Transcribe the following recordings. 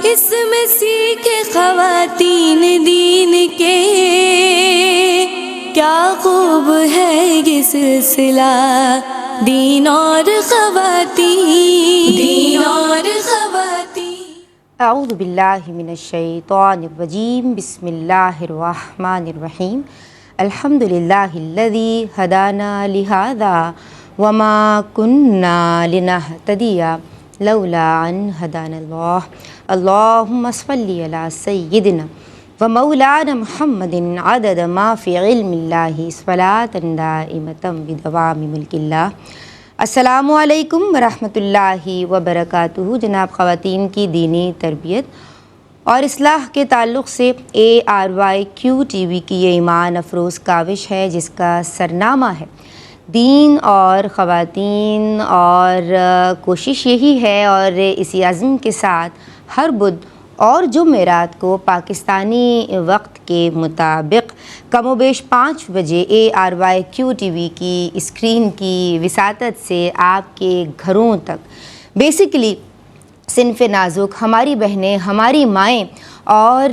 اس میں سیکھے خواتین دین کے، کیا خوب ہے یہ سلسلہ دین اور خواتین اعوذ باللہ من الشیطان الرجیم، بسم اللہ الرحمن الرحیم، الحمد للہ الذی ہدانا لہذا وما کننا لنہتدی لولا ان ہدانا اللہ، اللہم صلی علی سیدنا ومولانا محمد عدد ما فی علم اللہ صلاۃ دائمۃ بدوام ملک اللہ۔ السلام علیکم ورحمۃ اللہ وبرکاتہ۔ جناب، خواتین کی دینی تربیت اور اصلاح کے تعلق سے ARYQ-TV کی یہ ایمان افروز کاوش ہے جس کا سرنامہ ہے دین اور خواتین، اور کوشش یہی ہے اور اسی عزم کے ساتھ ہر بدھ اور جمعرات کو پاکستانی وقت کے مطابق کم و بیش 5 بجے ARYQ-TV کی اسکرین کی وساطت سے آپ کے گھروں تک بیسیکلی صنف نازک ہماری بہنیں، ہماری مائیں اور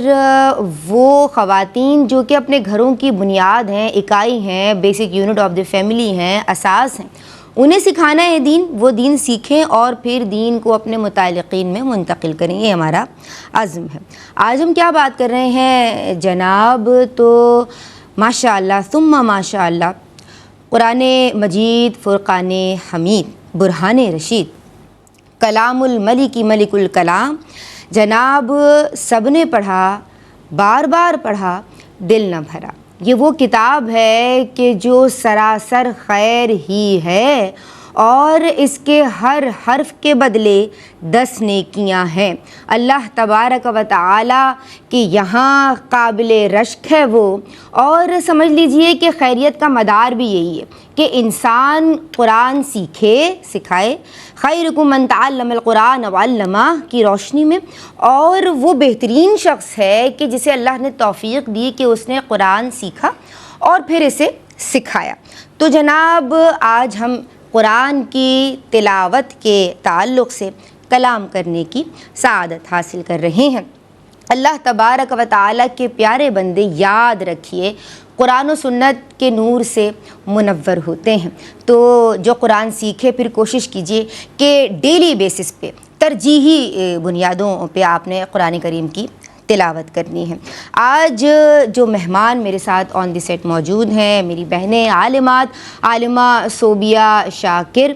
وہ خواتین جو کہ اپنے گھروں کی بنیاد ہیں، اکائی ہیں، basic unit of the family ہیں، اساس ہیں، انہیں سکھانا ہے دین، وہ دین سیکھیں اور پھر دین کو اپنے متعلقین میں منتقل کریں، یہ ہمارا عزم ہے۔ آج ہم کیا بات کر رہے ہیں جناب؟ تو ماشاء اللہ ثم ماشاء اللہ، قرآن مجید، فرقان حمید، برہان رشید، کلام الملک ملک الکلام، جناب سب نے پڑھا، بار بار پڑھا، دل نہ بھرا۔ یہ وہ کتاب ہے کہ جو سراسر خیر ہی ہے اور اس کے ہر حرف کے بدلے 10 نیکیاں ہیں۔ اللہ تبارک و تعالی کہ یہاں قابل رشک ہے وہ، اور سمجھ لیجئے کہ خیریت کا مدار بھی یہی ہے کہ انسان قرآن سیکھے، سکھائے، خیرکم من تعلم القرآن وعلمہ کی روشنی میں، اور وہ بہترین شخص ہے کہ جسے اللہ نے توفیق دی کہ اس نے قرآن سیکھا اور پھر اسے سکھایا۔ تو جناب آج ہم قرآن کی تلاوت کے تعلق سے کلام کرنے کی سعادت حاصل کر رہے ہیں۔ اللہ تبارک و تعالیٰ کے پیارے بندے یاد رکھیے قرآن و سنت کے نور سے منور ہوتے ہیں، تو جو قرآن سیکھے پھر کوشش کیجئے کہ ڈیلی بیسس پہ ترجیحی بنیادوں پہ آپ نے قرآن کریم کی تلاوت کرنی ہے۔ آج جو مہمان میرے ساتھ آن دی سیٹ موجود ہیں، میری بہنیں عالمات، عالمہ صوبیہ شاکر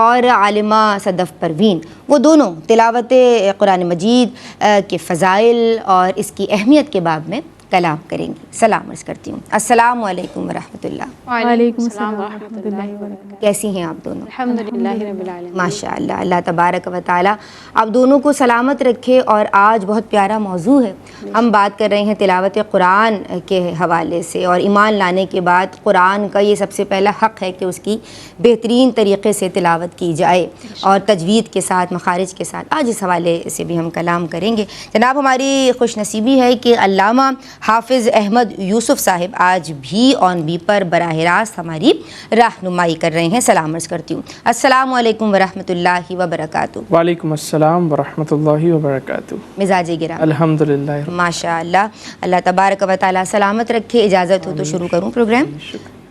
اور عالمہ صدف پروین، وہ دونوں تلاوت قرآن مجید کے فضائل اور اس کی اہمیت کے باب میں کلام کریں گی۔ سلام عرض کرتی ہوں، السلام علیکم ورحمۃ اللہ۔ وعلیکم السلام ورحمۃ اللہ وبرکاتہ۔ کیسی ہیں آپ دونوں؟ الحمدللہ رب العالمین۔ ماشاء اللہ، اللہ تبارک و تعالیٰ آپ دونوں کو سلامت رکھے۔ اور آج بہت پیارا موضوع ہے، ہم بات کر رہے ہیں تلاوت قرآن کے حوالے سے، اور ایمان لانے کے بعد قرآن کا یہ سب سے پہلا حق ہے کہ اس کی بہترین طریقے سے تلاوت کی جائے اور تجوید کے ساتھ، مخارج کے ساتھ۔ آج اس حوالے سے بھی ہم کلام کریں گے۔ جناب ہماری خوش نصیبی ہے کہ علامہ حافظ احمد یوسف صاحب آج بھی آن بی پر براہ راست ہماری رہنمائی کر رہے ہیں۔ سلام عرض کرتی ہوں، السلام علیکم ورحمۃ اللہ وبرکاتہ۔ وعلیکم السلام ورحمۃ اللہ وبرکاتہ۔ مزاج گرامی؟ الحمدللہ ماشاء اللہ، اللہ تبارک و تعالیٰ سلامت رکھے۔ اجازت ہو تو شروع کروں پروگرام؟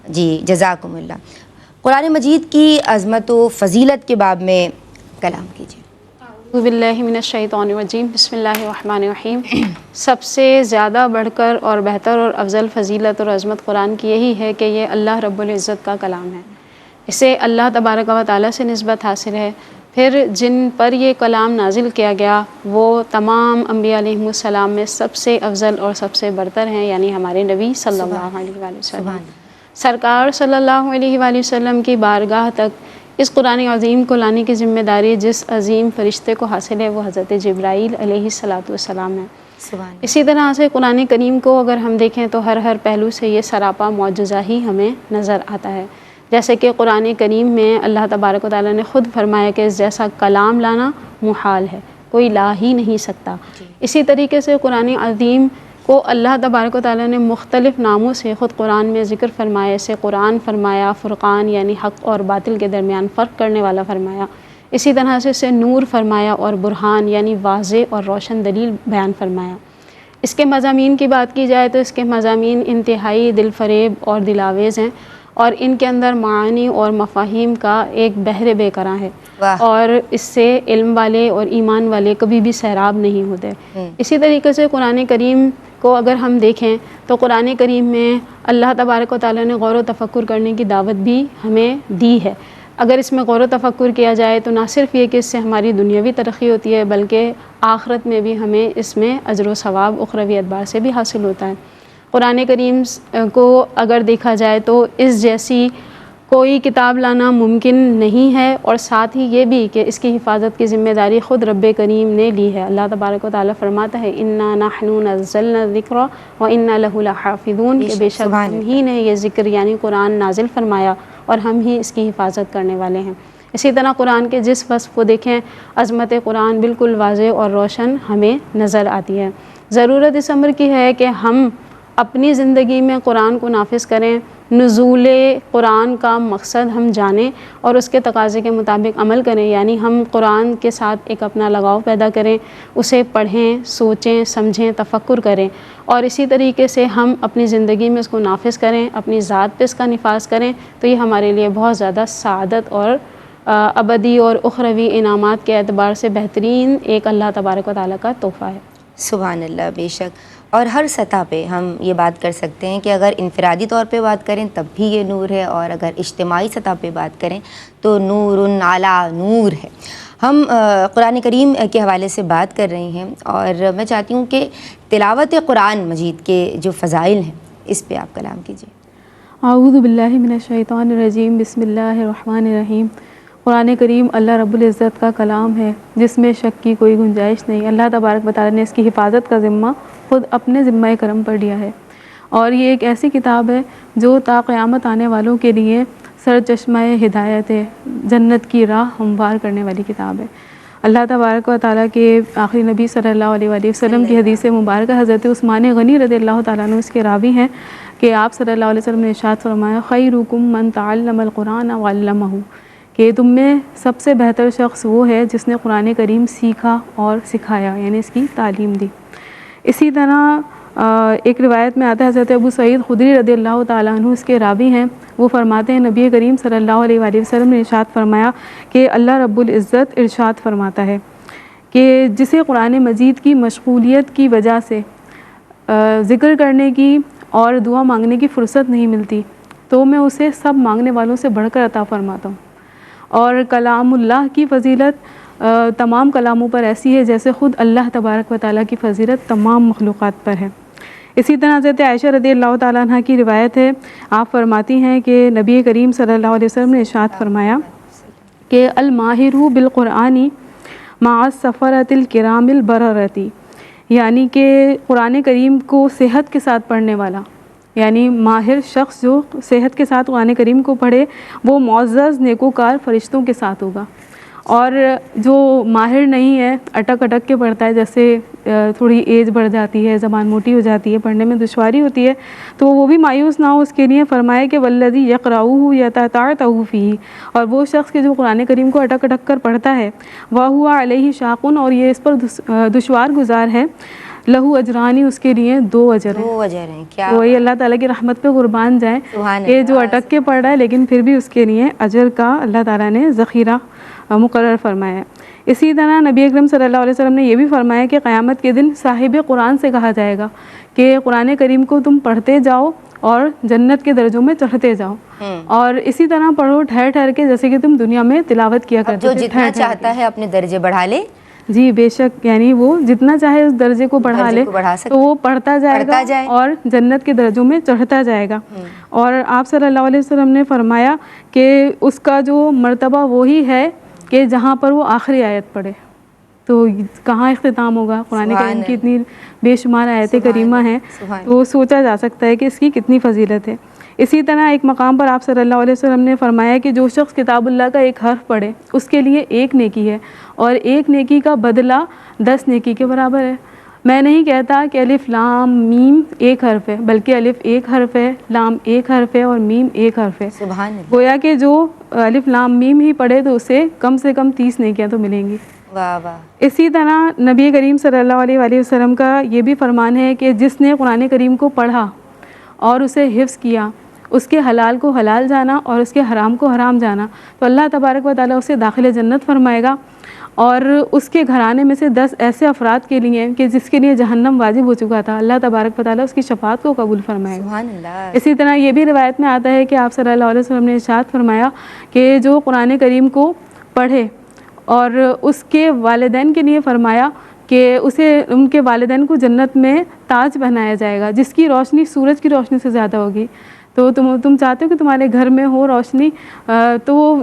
جی جزاکم اللہ۔ قرآن مجید کی عظمت و فضیلت کے باب میں کلام کیجیے۔ اعوذ باللہ من الشیطان الرجیم، بسم اللہ الرحمن الرحیم۔ سب سے زیادہ بڑھ کر اور بہتر اور افضل فضیلت اور عظمت قرآن کی یہی ہے کہ یہ اللہ رب العزت کا کلام ہے، اسے اللہ تبارک و تعالیٰ سے نسبت حاصل ہے۔ پھر جن پر یہ کلام نازل کیا گیا وہ تمام انبیاء علیہم السلام میں سب سے افضل اور سب سے برتر ہیں، یعنی ہمارے نبی صلی اللہ علیہ وآلہ وسلم۔ سرکار صلی اللہ علیہ وآلہ وسلم کی بارگاہ تک اس قرآن عظیم کو لانے کی ذمہ داری جس عظیم فرشتے کو حاصل ہے وہ حضرت جبرائیل علیہ السلام ہے۔ اسی طرح سے قرآن کریم کو اگر ہم دیکھیں تو ہر پہلو سے یہ سراپا معجزہ ہی ہمیں نظر آتا ہے، جیسے کہ قرآن کریم میں اللہ تبارک و تعالیٰ نے خود فرمایا کہ اس جیسا کلام لانا محال ہے، کوئی لا ہی نہیں سکتا۔ اسی طریقے سے قرآن عظیم کو اللہ تبارک و تعالیٰ نے مختلف ناموں سے خود قرآن میں ذکر فرمایا، اسے قرآن فرمایا، فرقان یعنی حق اور باطل کے درمیان فرق کرنے والا فرمایا، اسی طرح سے اسے نور فرمایا اور برہان یعنی واضح اور روشن دلیل بیان فرمایا۔ اس کے مضامین کی بات کی جائے تو اس کے مضامین انتہائی دل فریب اور دلاویز ہیں، اور ان کے اندر معانی اور مفاہیم کا ایک بحر بے کراں ہے، اور اس سے علم والے اور ایمان والے کبھی بھی سیراب نہیں ہوتے۔ اسی طریقے سے قرآن کریم کو اگر ہم دیکھیں تو قرآن کریم میں اللہ تبارک و تعالیٰ نے غور و تفکر کرنے کی دعوت بھی ہمیں دی ہے۔ اگر اس میں غور و تفکر کیا جائے تو نہ صرف یہ کہ اس سے ہماری دنیاوی ترقی ہوتی ہے، بلکہ آخرت میں بھی ہمیں اس میں اجر و ثواب اخروی اعتبار سے بھی حاصل ہوتا ہے۔ قرآن کریم کو اگر دیکھا جائے تو اس جیسی کوئی کتاب لانا ممکن نہیں ہے، اور ساتھ ہی یہ بھی کہ اس کی حفاظت کی ذمہ داری خود رب کریم نے لی ہے۔ اللہ تبارک و تعالیٰ فرماتا ہے اِنَّا نَحْنُ نَزَّلْنَا الذِّكْرَ وَإِنَّا لَهُ لَحَافِظُونَ، کہ بے شک ہم ہی نے یہ ذکر یعنی قرآن نازل فرمایا اور ہم ہی اس کی حفاظت کرنے والے ہیں۔ اسی طرح قرآن کے جس وصف کو دیکھیں، عظمت قرآن بالکل واضح اور روشن ہمیں نظر آتی ہے۔ ضرورت اس امر کی ہے کہ ہم اپنی زندگی میں قرآن کو نافذ کریں، نزول قرآن کا مقصد ہم جانیں اور اس کے تقاضے کے مطابق عمل کریں، یعنی ہم قرآن کے ساتھ ایک اپنا لگاؤ پیدا کریں، اسے پڑھیں، سوچیں، سمجھیں، تفکر کریں، اور اسی طریقے سے ہم اپنی زندگی میں اس کو نافذ کریں، اپنی ذات پہ اس کا نفاذ کریں، تو یہ ہمارے لیے بہت زیادہ سعادت اور ابدی اور اخروی انعامات کے اعتبار سے بہترین ایک اللہ تبارک و تعالیٰ کا تحفہ ہے۔ سبحان اللہ، بے شک۔ اور ہر سطح پہ ہم یہ بات کر سکتے ہیں کہ اگر انفرادی طور پہ بات کریں تب بھی یہ نور ہے، اور اگر اجتماعی سطح پہ بات کریں تو نور علی نور ہے۔ ہم قرآن کریم کے حوالے سے بات کر رہے ہیں، اور میں چاہتی ہوں کہ تلاوت قرآن مجید کے جو فضائل ہیں اس پہ آپ کلام کیجیے۔ اعوذ باللہ من الشیطان الرجیم، بسم اللہ الرحمن الرحیم۔ قرآن کریم اللہ رب العزت کا کلام ہے جس میں شک کی کوئی گنجائش نہیں۔ اللہ تبارک و تعالیٰ نے اس کی حفاظت کا ذمہ خود اپنے ذمہ کرم پر لیا ہے، اور یہ ایک ایسی کتاب ہے جو تا قیامت آنے والوں کے لیے سر چشمہ ہدایت ہے، جنت کی راہ ہموار کرنے والی کتاب ہے۔ اللہ تبارک و تعالیٰ کے آخری نبی صلی اللہ علیہ وآلہ وسلم کی حدیث مبارکہ حضرت عثمان غنی رضی اللہ تعالیٰ عنہ اس کے راوی ہیں کہ آپ صلی اللہ علیہ وسلم نے ارشاد فرمایا، خیرکم من تعلم القرآن وعلمہ، کہ تم میں سب سے بہتر شخص وہ ہے جس نے قرآن کریم سیکھا اور سکھایا، یعنی اس کی تعلیم دی۔ اسی طرح ایک روایت میں آتا ہے، حضرت ابو سعید خدری رضی اللہ تعالیٰ عنہ اس کے راوی ہیں، وہ فرماتے ہیں نبی کریم صلی اللہ علیہ وآلہ وسلم نے ارشاد فرمایا کہ اللہ رب العزت ارشاد فرماتا ہے کہ جسے قرآن مجید کی مشغولیت کی وجہ سے ذکر کرنے کی اور دعا مانگنے کی فرصت نہیں ملتی تو میں اسے سب مانگنے والوں سے بڑھ کر عطا فرماتا ہوں، اور کلام اللہ کی فضیلت تمام کلاموں پر ایسی ہے جیسے خود اللہ تبارک و تعالیٰ کی فضیلت تمام مخلوقات پر ہے۔ اسی طرح حضرت عائشہ رضی اللہ تعالیٰ عنہ کی روایت ہے، آپ فرماتی ہیں کہ نبی کریم صلی اللہ علیہ وسلم نے ارشاد فرمایا کہ الماہر بالقرآن مع السفرۃ الکرام البررۃ، یعنی کہ قرآن کریم کو صحت کے ساتھ پڑھنے والا، یعنی ماہر شخص جو صحت کے ساتھ قرآن کریم کو پڑھے وہ معزز نیکوکار فرشتوں کے ساتھ ہوگا، اور جو ماہر نہیں ہے اٹک اٹک کے پڑھتا ہے، جیسے تھوڑی ایج بڑھ جاتی ہے، زبان موٹی ہو جاتی ہے، پڑھنے میں دشواری ہوتی ہے، تو وہ بھی مایوس نہ ہو، اس کے لیے فرمائے کہ والذی یقرؤہ یتتعتع فیہ، اور وہ شخص کہ جو قرآن کریم کو اٹک اٹک کر پڑھتا ہے، وہو علیہ شاق، اور یہ اس پر دشوار گزار ہے، لہو اجرانی، اس کے لیے 2 اجر ہیں۔ 2 اجر ہیں، کیا وہی اللہ تعالیٰ کی رحمت پہ قربان جائیں کہ جو اٹک کے پڑھ رہا ہے لیکن پھر بھی اس کے لیے اجر کا اللہ تعالیٰ نے ذخیرہ مقرر فرمایا ہے۔ اسی طرح نبی اکرم صلی اللہ علیہ وسلم نے یہ بھی فرمایا کہ قیامت کے دن صاحب قرآن سے کہا جائے گا کہ قرآن کریم کو تم پڑھتے جاؤ اور جنت کے درجوں میں چڑھتے جاؤ، اور اسی طرح پڑھو ٹھہر ٹھہر کے، جیسے کہ تم دنیا میں تلاوت کیا کرتے جو جتنا چاہتا ہے اپنے درجے بڑھا لے۔ جی بے شک، یعنی وہ جتنا چاہے اس درجے کو بڑھا لے تو وہ پڑھتا جائے گا اور جنت کے درجوں میں چڑھتا جائے گا۔ اور آپ صلی اللہ علیہ وسلم نے فرمایا کہ اس کا جو مرتبہ وہی ہے کہ جہاں پر وہ آخری آیت پڑھے۔ تو کہاں اختتام ہوگا، قرآن کریم کی اتنی بے شمار آیت کریمہ ہیں، تو سوچا جا سکتا ہے کہ اس کی کتنی فضیلت ہے۔ اسی طرح ایک مقام پر آپ صلی اللہ علیہ وسلم نے فرمایا کہ جو شخص کتاب اللہ کا ایک حرف پڑھے اس کے لیے 1 نیکی ہے، اور 1 نیکی کا بدلہ 10 نیکی کے برابر ہے۔ میں نہیں کہتا کہ الف لام میم ایک حرف ہے، بلکہ الف ایک حرف ہے، لام ایک حرف ہے اور میم ایک حرف ہے۔ سبحان اللہ، گویا کہ جو الف لام میم ہی پڑھے تو اسے کم سے کم 30 نیکیاں تو ملیں گی۔ واہ واہ، اسی طرح نبی کریم صلی اللہ علیہ وآلہ وسلم کا یہ بھی فرمان ہے کہ جس نے قرآن کریم کو پڑھا اور اسے حفظ کیا، اس کے حلال کو حلال جانا اور اس کے حرام کو حرام جانا، تو اللہ تبارک و تعالیٰ اسے داخل جنت فرمائے گا، اور اس کے گھرانے میں سے 10 ایسے افراد کے لیے کہ جس کے لیے جہنم واجب ہو چکا تھا، اللہ تبارک و تعالیٰ اس کی شفاعت کو قبول فرمائے گا۔ سبحان اللہ، اسی طرح یہ بھی روایت میں آتا ہے کہ آپ صلی اللہ علیہ وسلم نے ارشاد فرمایا کہ جو قرآن کریم کو پڑھے اور اس کے والدین کے لیے فرمایا کہ اسے ان کے والدین کو جنت میں تاج پہنایا جائے گا جس کی روشنی سورج کی روشنی سے زیادہ ہوگی۔ تو تم چاہتے ہو کہ تمہارے گھر میں ہو روشنی، تو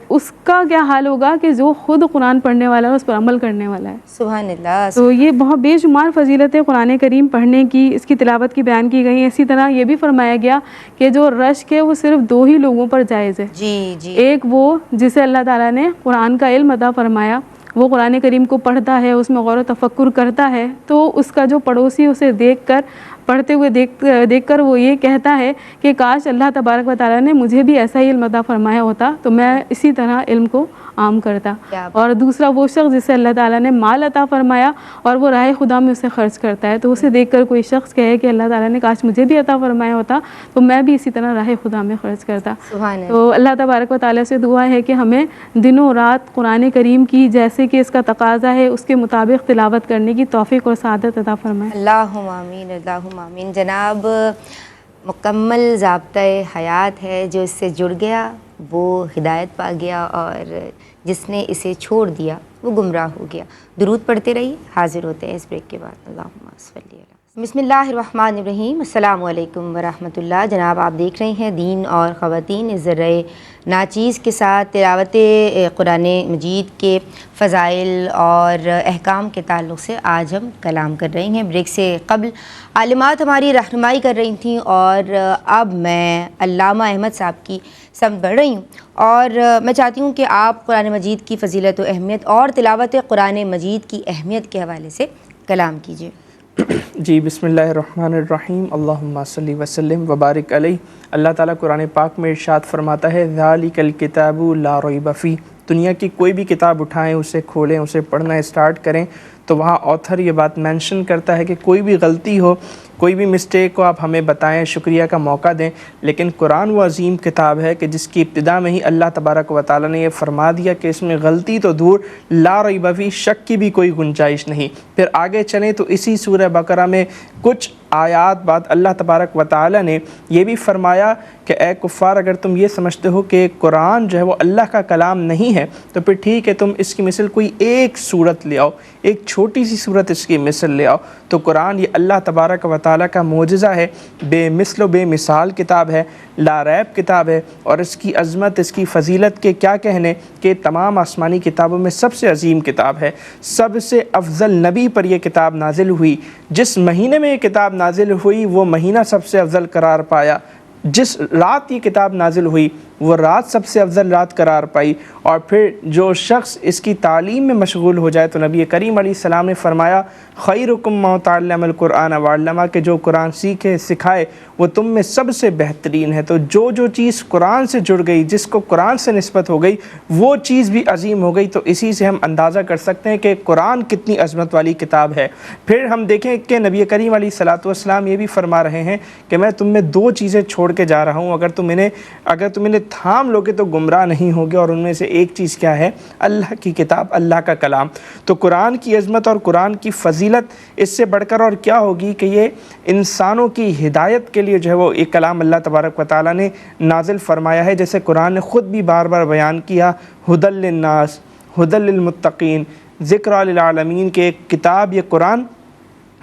اس کا کیا حال ہوگا کہ جو خود قرآن پڑھنے والا ہے، اس پر عمل کرنے والا ہے۔ سبحان اللہ، تو یہ بہت بے شمار فضیلتیں قرآن کریم پڑھنے کی، اس کی تلاوت کی بیان کی گئی ہیں۔ اسی طرح یہ بھی فرمایا گیا کہ جو رشک ہے وہ صرف 2 ہی لوگوں پر جائز ہے۔ جی جی، ایک وہ جسے اللہ تعالیٰ نے قرآن کا علم عطا فرمایا، وہ قرآن کریم کو پڑھتا ہے، اس میں غور و تفکر کرتا ہے، تو اس کا جو پڑوسی اسے دیکھ کر، پڑھتے ہوئے دیکھ کر وہ یہ کہتا ہے کہ کاش اللہ تبارک و تعالیٰ نے مجھے بھی ایسا ہی علم عطا فرمایا ہوتا تو میں اسی طرح علم کو عام کرتا۔ اور دوسرا وہ شخص جسے اللہ تعالیٰ نے مال عطا فرمایا اور وہ راہ خدا میں اسے خرچ کرتا ہے، تو اسے دیکھ کر کوئی شخص کہے کہ اللہ تعالیٰ نے کاش مجھے بھی عطا فرمایا ہوتا تو میں بھی اسی طرح راہ خدا میں خرچ کرتا۔ سبحان اللہ، تو اللہ تبارک و تعالیٰ سے دعا ہے کہ ہمیں دنوں رات قرآن کریم کی جیسے کہ اس کا تقاضا ہے اس کے مطابق تلاوت کرنے کی توفیق اور سعادت عطا فرمائے۔ اللہم آمین، اللہم آمین۔ جناب، مکمل ضابطۂ حیات ہے، جو اس سے جڑ گیا وہ ہدایت پا گیا، اور جس نے اسے چھوڑ دیا وہ گمراہ ہو گیا۔ درود پڑھتے رہیے، حاضر ہوتے ہیں اس بریک کے بعد۔ اللہم صلی علی بسم اللہ الرحمن الرحیم۔ السلام علیکم ورحمۃ اللہ۔ جناب، آپ دیکھ رہے ہیں دین اور خواتین اس ذرائع ناچیز کے ساتھ تلاوت قرآن مجید کے فضائل اور احکام کے تعلق سے آج ہم کلام کر رہے ہیں۔ بریک سے قبل عالمات ہماری رہنمائی کر رہی تھیں، اور اب میں علامہ احمد صاحب کی سمت بڑھ رہی ہوں، اور میں چاہتی ہوں کہ آپ قرآن مجید کی فضیلت و اہمیت اور تلاوت قرآن مجید کی اہمیت کے حوالے سے کلام کیجیے۔ جی، بسم اللہ الرحمن الرحیم۔ اللہم صلی وسلم وبارک علیہ۔ اللہ تعالیٰ قرآن پاک میں ارشاد فرماتا ہے ذالک الکتاب لا ریب فیہ۔ دنیا کی کوئی بھی کتاب اٹھائیں، اسے کھولیں، اسے پڑھنا اسٹارٹ کریں تو وہاں آتھر یہ بات مینشن کرتا ہے کہ کوئی بھی غلطی ہو، کوئی بھی مسٹیک کو آپ ہمیں بتائیں، شکریہ کا موقع دیں، لیکن قرآن وہ عظیم کتاب ہے کہ جس کی ابتدا میں ہی اللہ تبارک و تعالیٰ نے یہ فرما دیا کہ اس میں غلطی تو دور، لا ریب فیہ، شک کی بھی کوئی گنجائش نہیں۔ پھر آگے چلیں تو اسی سورہ بقرہ میں کچھ آیات بعد اللہ تبارک و تعالیٰ نے یہ بھی فرمایا کہ اے کفار، اگر تم یہ سمجھتے ہو کہ قرآن جو ہے وہ اللہ کا کلام نہیں ہے تو پھر ٹھیک ہے، تم اس کی مثل کوئی ایک صورت لے آؤ، ایک چھوٹی سی صورت اس کی مثل لے آؤ۔ تو قرآن یہ اللہ تبارک و تعالیٰ کا معجزہ ہے، بے مثل و بے مثال کتاب ہے، لا ریب کتاب ہے، اور اس کی عظمت، اس کی فضیلت کے کیا کہنے کہ تمام آسمانی کتابوں میں سب سے عظیم کتاب ہے۔ سب سے افضل نبی پر یہ کتاب نازل ہوئی، جس مہینے میں یہ کتاب نازل ہوئی وہ مہینہ سب سے افضل قرار پایا، جس رات یہ کتاب نازل ہوئی وہ رات سب سے افضل رات قرار پائی، اور پھر جو شخص اس کی تعلیم میں مشغول ہو جائے تو نبی کریم علیہ السلام نے فرمایا خیرکم من تعلم القرآن وعلمہ، کہ جو قرآن سیکھے سکھائے وہ تم میں سب سے بہترین ہے۔ تو جو چیز قرآن سے جڑ گئی، جس کو قرآن سے نسبت ہو گئی، وہ چیز بھی عظیم ہو گئی۔ تو اسی سے ہم اندازہ کر سکتے ہیں کہ قرآن کتنی عظمت والی کتاب ہے۔ پھر ہم دیکھیں کہ نبی کریم علیہ الصلاۃ والسلام یہ بھی فرما رہے ہیں کہ میں تم میں 2 چیزیں چھوڑ کے جا رہا ہوں، اگر تم انہیں تھام لوگے تو گمراہ نہیں ہوگے، اور ان میں سے ایک چیز کیا ہے؟ اللہ کی کتاب، اللہ کا کلام۔ تو قرآن کی عظمت اور قرآن کی فضیلت اس سے بڑھ کر اور کیا ہوگی کہ یہ انسانوں کی ہدایت کے لیے جو ہے وہ ایک کلام اللہ تبارک و تعالیٰ نے نازل فرمایا ہے، جیسے قرآن نے خود بھی بار بار بیان کیا، ہدی للناس، ہدی للمتقین، ذکر للعالمین، کہ ایک کتاب یہ قرآن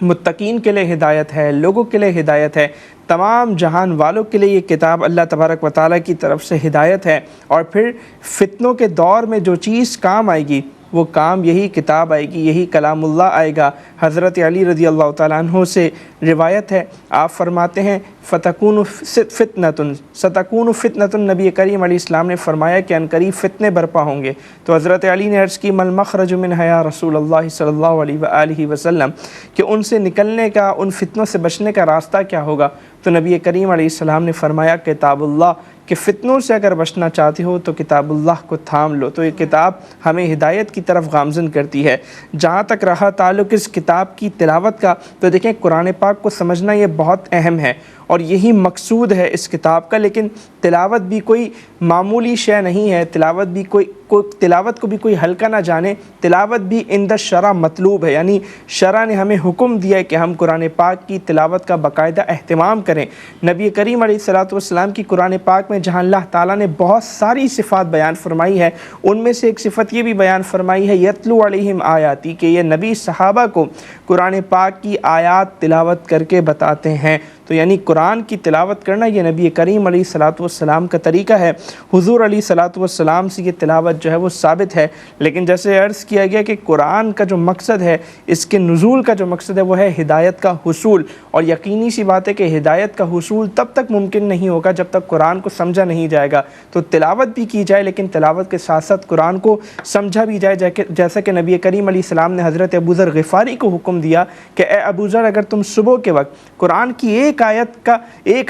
متقین کے لیے ہدایت ہے، لوگوں کے لیے ہدایت ہے، تمام جہان والوں کے لیے یہ کتاب اللہ تبارک و تعالیٰ کی طرف سے ہدایت ہے۔ اور پھر فتنوں کے دور میں جو چیز کام آئے گی وہ کام یہی کتاب آئے گی، یہی کلام اللہ آئے گا۔ حضرت علی رضی اللہ تعالیٰ عنہ سے روایت ہے، آپ فرماتے ہیں فتکون فتنۃ ستکون فتنۃ، نبی کریم علیہ السلام نے فرمایا کہ عنقریب فتنے برپا ہوں گے۔ تو حضرت علی نے عرض کی مل مخرج منھا یا رسول اللہ صلی اللہ علیہ وآلہ وسلم، کہ ان سے نکلنے کا، ان فتنوں سے بچنے کا راستہ کیا ہوگا؟ تو نبی کریم علیہ السلام نے فرمایا کتاب اللہ، کہ فتنوں سے اگر بچنا چاہتے ہو تو کتاب اللہ کو تھام لو۔ تو یہ کتاب ہمیں ہدایت کی طرف گامزن کرتی ہے۔ جہاں تک رہا تعلق اس کتاب کی تلاوت کا، تو دیکھیں قرآن پاک کو سمجھنا یہ بہت اہم ہے اور یہی مقصود ہے اس کتاب کا۔ لیکن تلاوت بھی کوئی معمولی شے نہیں ہے، تلاوت کو بھی کوئی ہلکا نہ جانے۔ تلاوت بھی عند الشرع مطلوب ہے، یعنی شرع نے ہمیں حکم دیا ہے کہ ہم قرآن پاک کی تلاوت کا باقاعدہ اہتمام کریں۔ نبی کریم علیہ الصلوۃ والسلام کی قرآن پاک میں جہاں اللہ تعالیٰ نے بہت ساری صفات بیان فرمائی ہے، ان میں سے ایک صفت یہ بھی بیان فرمائی ہے یتلو علیہم آیاتی، کہ یہ نبی صحابہ کو قرآن پاک کی آیات تلاوت کر کے بتاتے ہیں۔ تو یعنی قرآن کی تلاوت کرنا یہ نبی کریم علیہ الصلوۃ والسلام کا طریقہ ہے۔ حضور علیہ الصلوۃ والسلام سے یہ تلاوت جو ہے وہ ثابت ہے۔ لیکن جیسے عرض کیا گیا کہ قرآن کا جو مقصد ہے، اس کے نزول کا جو مقصد ہے وہ ہے ہدایت کا حصول، اور یقینی سی بات ہے کہ ہدایت کا حصول تب تک ممکن نہیں ہوگا جب تک قرآن کو سمجھا نہیں جائے گا۔ تو تلاوت بھی کی جائے لیکن تلاوت کے ساتھ ساتھ قرآن کو سمجھا بھی جائے، جیسا کہ نبی کریم علیہ السلام نے حضرت ابو ذر غفاری کو حکم دیا کہ اے ابو ذر، اگر تم صبح کے وقت قرآن کی ایک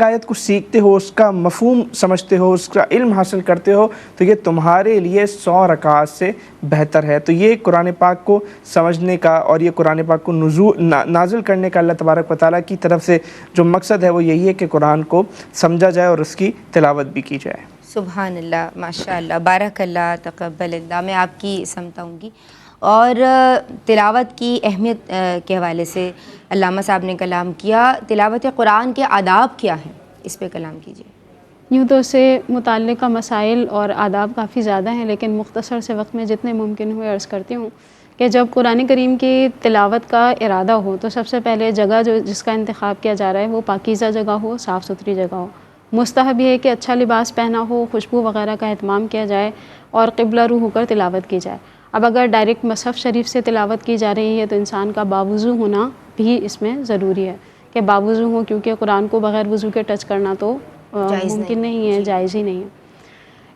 آیت کو سیکھتے ہو، اس کا مفہوم سمجھتے ہو، اس کا علم حاصل کرتے ہو، تو یہ تمہارے لیے 100 رکعات سے بہتر ہے۔ تو یہ قرآن پاک کو سمجھنے کا اور یہ قرآن پاک کو نازل کرنے کا اللہ تبارک و تعالیٰ کی طرف سے جو مقصد ہے وہ یہی ہے کہ قرآن کو سمجھا جائے اور اس کی تلاوت بھی کی جائے۔ سبحان اللہ، ماشاء اللہ، بارک اللہ، تقبل اللہ۔ میں آپ کی سمتا ہوں گی۔ اور تلاوت کی اہمیت کے حوالے سے علامہ صاحب نے کلام کیا، تلاوت قرآن کے آداب کیا ہیں، اس پہ کلام کیجیے۔ یوں تو اس سے متعلقہ مسائل اور آداب کافی زیادہ ہیں، لیکن مختصر سے وقت میں جتنے ممکن ہوئے عرض کرتی ہوں کہ جب قرآن کریم کی تلاوت کا ارادہ ہو تو سب سے پہلے جگہ جس کا انتخاب کیا جا رہا ہے وہ پاکیزہ جگہ ہو، صاف ستھری جگہ ہو۔ مستحب یہ ہے کہ اچھا لباس پہنا ہو، خوشبو وغیرہ کا اہتمام کیا جائے اور قبلہ رو ہو کر تلاوت کی جائے۔ اب اگر ڈائریکٹ مصحف شریف سے تلاوت کی جا رہی ہے تو انسان کا باوضو ہونا بھی اس میں ضروری ہے کہ باوضو ہو، کیونکہ قرآن کو بغیر وضو کے ٹچ کرنا تو ممکن نہیں ہے، جائز ہی نہیں ہے۔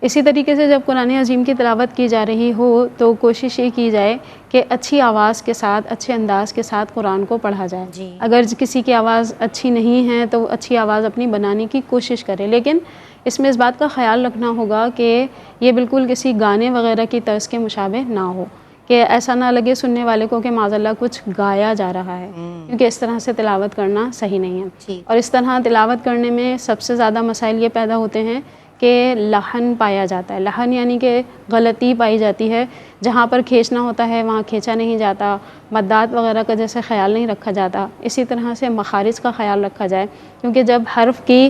اسی طریقے سے جب قرآن عظیم کی تلاوت کی جا رہی ہو تو کوشش یہ کی جائے کہ اچھی آواز کے ساتھ، اچھے انداز کے ساتھ قرآن کو پڑھا جائے۔ اگر کسی کی آواز اچھی نہیں ہے تو اچھی آواز اپنی بنانے کی کوشش کرے، لیکن اس میں اس بات کا خیال رکھنا ہوگا کہ یہ بالکل کسی گانے وغیرہ کی طرز کے مشابہ نہ ہو، کہ ایسا نہ لگے سننے والے کو کہ معاذ اللہ کچھ گایا جا رہا ہے، کیونکہ اس طرح سے تلاوت کرنا صحیح نہیں ہے۔ اور اس طرح تلاوت کرنے میں سب سے زیادہ مسائل یہ پیدا ہوتے ہیں کہ لحن پایا جاتا ہے۔ لحن یعنی کہ غلطی پائی جاتی ہے، جہاں پر کھینچنا ہوتا ہے وہاں کھینچا نہیں جاتا، مدات وغیرہ کا جیسے خیال نہیں رکھا جاتا۔ اسی طرح سے مخارج کا خیال رکھا جائے، کیونکہ جب حرف کی